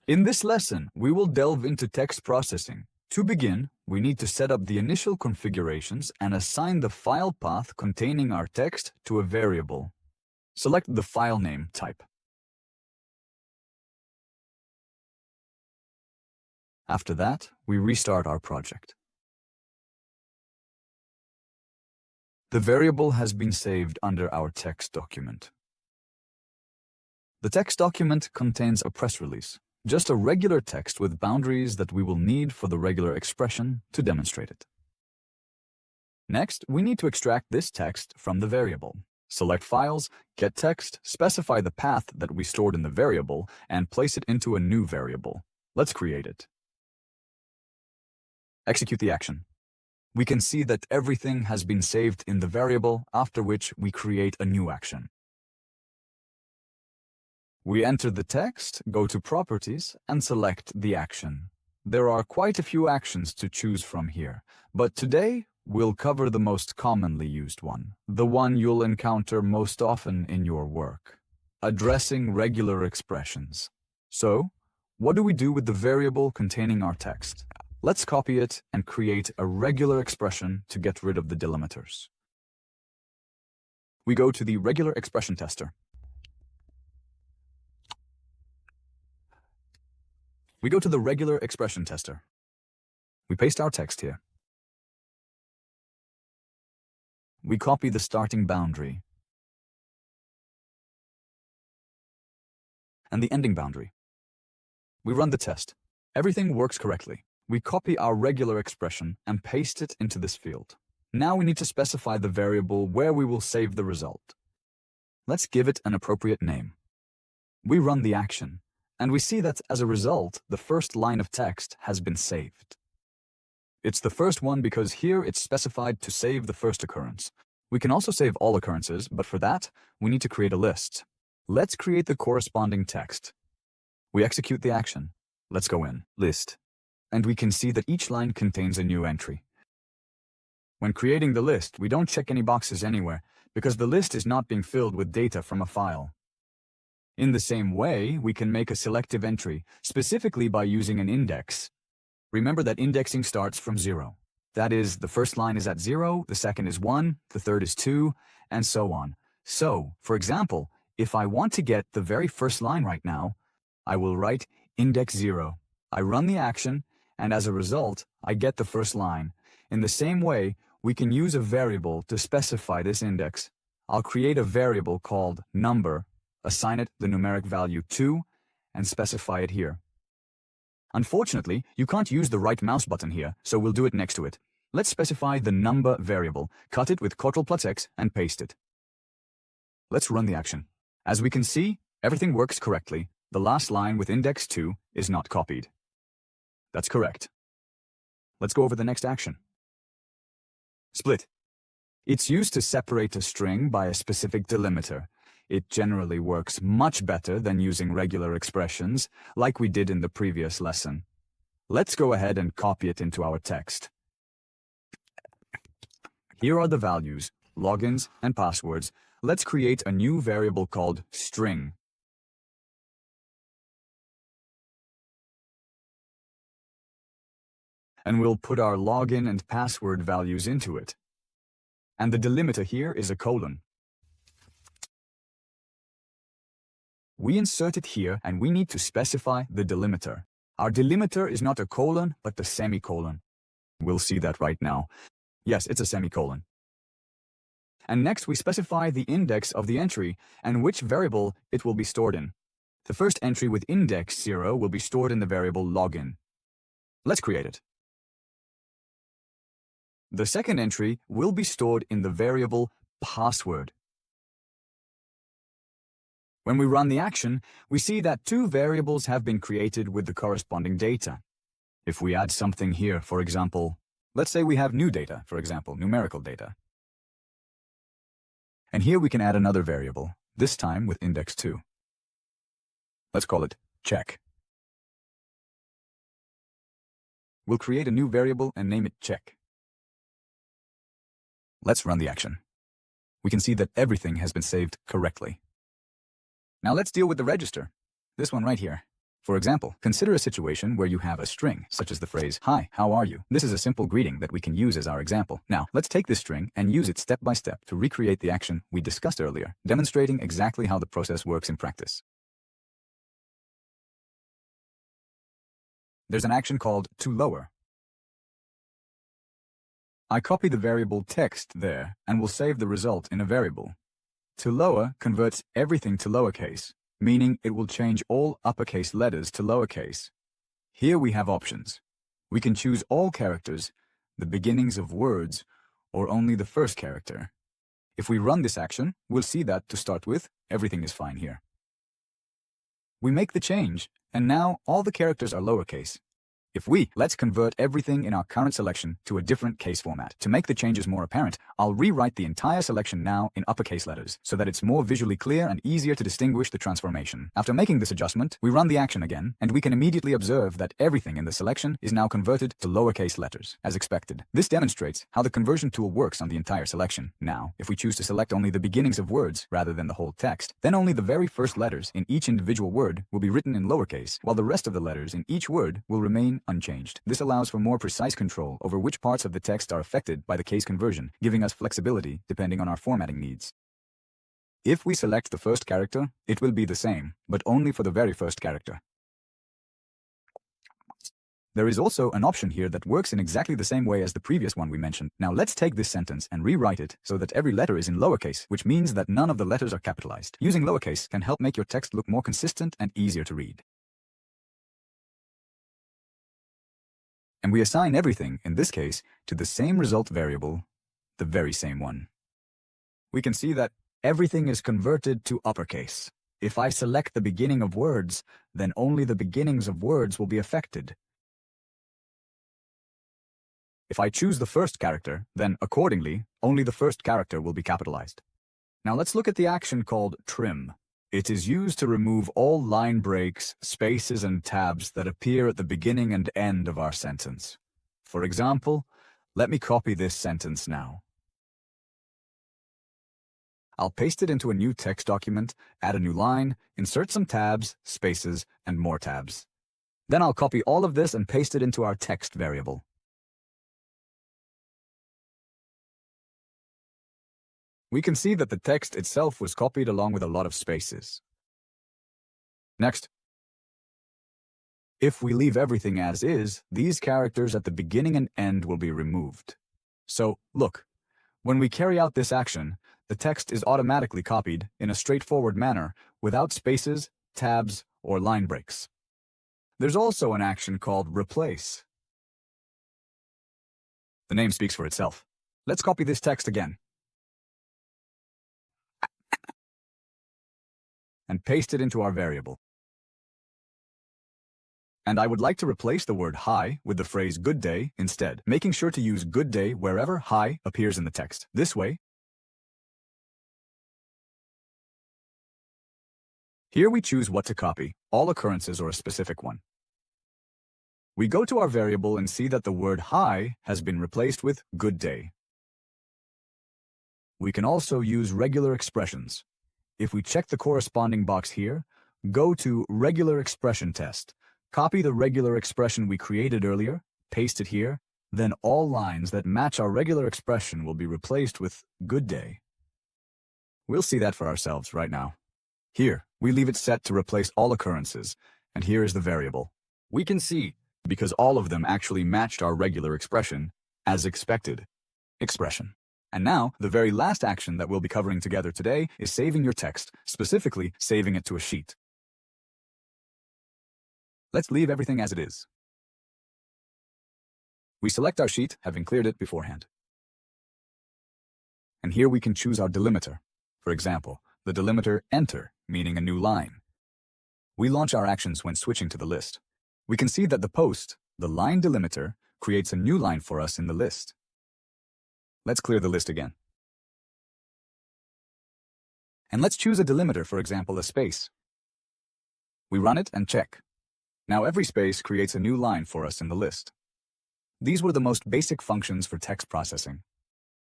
In this lesson, we will delve into text processing. To begin, we need to set up the initial configurations and assign the file path containing our text to a variable. Select the file name type. After that, we restart our project. The variable has been saved under our text document. The text document contains a press release, just a regular text with boundaries that we will need for the regular expression to demonstrate it. Next, we need to extract this text from the variable. Select Files, Get Text, specify the path that we stored in the variable, and place it into a new variable. Let's create it. Execute the action. We can see that everything has been saved in the variable, after which we create a new action. We enter the text, go to Properties, and select the action. There are quite a few actions to choose from here, but today we'll cover the most commonly used one, the one you'll encounter most often in your work, addressing regular expressions. So, what do we do with the variable containing our text? Let's copy it and create a regular expression to get rid of the delimiters. We go to the regular expression tester. We go to the regular expression tester. We paste our text here. We copy the starting boundary and the ending boundary. We run the test. Everything works correctly. We copy our regular expression and paste it into this field. Now we need to specify the variable where we will save the result. Let's give it an appropriate name. We run the action, and we see that as a result, the first line of text has been saved. It's the first one because here it's specified to save the first occurrence. We can also save all occurrences, but for that, we need to create a list. Let's create the corresponding text. We execute the action. Let's go in, List. And we can see that each line contains a new entry. When creating the list, we don't check any boxes anywhere because the list is not being filled with data from a file. In the same way, we can make a selective entry, specifically by using an index. Remember that indexing starts from 0. That is, the first line is at 0, the second is 1, the third is 2, and so on. So, for example, if I want to get the very first line right now, I will write index 0. I run the action, and as a result, I get the first line. In the same way, we can use a variable to specify this index. I'll create a variable called number, assign it the numeric value 2, and specify it here. Unfortunately, you can't use the right mouse button here, so we'll do it next to it. Let's specify the number variable, cut it with Ctrl+X, and paste it. Let's run the action. As we can see, everything works correctly. The last line with index 2 is not copied. That's correct. Let's go over the next action. Split. It's used to separate a string by a specific delimiter. It generally works much better than using regular expressions, like we did in the previous lesson. Let's go ahead and copy it into our text. Here are the values, logins, and passwords. Let's create a new variable called string. And we'll put our login and password values into it. And the delimiter here is a colon. We insert it here, and we need to specify the delimiter. Our delimiter is not a colon, but the semicolon. We'll see that right now. Yes, it's a semicolon. And next we specify the index of the entry and which variable it will be stored in. The first entry with index 0 will be stored in the variable login. Let's create it. The second entry will be stored in the variable password. When we run the action, we see that two variables have been created with the corresponding data. If we add something here, for example, let's say we have new data, for example, numerical data. And here we can add another variable, this time with index 2. Let's call it check. We'll create a new variable and name it check. Let's run the action. We can see that everything has been saved correctly. Now let's deal with the register. This one right here. For example, consider a situation where you have a string, such as the phrase, "Hi, how are you?" This is a simple greeting that we can use as our example. Now, let's take this string and use it step by step to recreate the action we discussed earlier, demonstrating exactly how the process works in practice. There's an action called to lower. I copy the variable text there and will save the result in a variable. To lower converts everything to lowercase, meaning it will change all uppercase letters to lowercase. Here we have options. We can choose all characters, the beginnings of words, or only the first character. If we run this action, we'll see that, to start with, everything is fine here. We make the change, and now all the characters are lowercase. Let's convert everything in our current selection to a different case format. To make the changes more apparent, I'll rewrite the entire selection now in uppercase letters, so that it's more visually clear and easier to distinguish the transformation. After making this adjustment, we run the action again, and we can immediately observe that everything in the selection is now converted to lowercase letters, as expected. This demonstrates how the conversion tool works on the entire selection. Now, if we choose to select only the beginnings of words rather than the whole text, then only the very first letters in each individual word will be written in lowercase, while the rest of the letters in each word will remain unchanged. This allows for more precise control over which parts of the text are affected by the case conversion, giving us flexibility depending on our formatting needs. If we select the first character, it will be the same, but only for the very first character. There is also an option here that works in exactly the same way as the previous one we mentioned. Now let's take this sentence and rewrite it so that every letter is in lowercase, which means that none of the letters are capitalized. Using lowercase can help make your text look more consistent and easier to read. And we assign everything, in this case, to the same result variable, the very same one. We can see that everything is converted to uppercase. If I select the beginning of words, then only the beginnings of words will be affected. If I choose the first character, then accordingly, only the first character will be capitalized. Now let's look at the action called trim. It is used to remove all line breaks, spaces, and tabs that appear at the beginning and end of our sentence. For example, let me copy this sentence now. I'll paste it into a new text document, add a new line, insert some tabs, spaces, and more tabs. Then I'll copy all of this and paste it into our text variable. We can see that the text itself was copied along with a lot of spaces. Next, if we leave everything as is, these characters at the beginning and end will be removed. So, look, when we carry out this action, the text is automatically copied in a straightforward manner without spaces, tabs, or line breaks. There's also an action called replace. The name speaks for itself. Let's copy this text again and paste it into our variable. And I would like to replace the word hi with the phrase good day instead, making sure to use good day wherever hi appears in the text. This way, here we choose what to copy, all occurrences or a specific one. We go to our variable and see that the word hi has been replaced with good day. We can also use regular expressions. If we check the corresponding box here, go to Regular Expression Test. Copy the regular expression we created earlier, paste it here, then all lines that match our regular expression will be replaced with good day. We'll see that for ourselves right now. Here, we leave it set to replace all occurrences, and here is the variable. We can see, because all of them actually matched our regular expression, as expected, expression. And now, the very last action that we'll be covering together today is saving your text, specifically saving it to a sheet. Let's leave everything as it is. We select our sheet, having cleared it beforehand. And here we can choose our delimiter. For example, the delimiter enter, meaning a new line. We launch our actions when switching to the list. We can see that the post, the line delimiter, creates a new line for us in the list. Let's clear the list again. And let's choose a delimiter, for example, a space. We run it and check. Now every space creates a new line for us in the list. These were the most basic functions for text processing.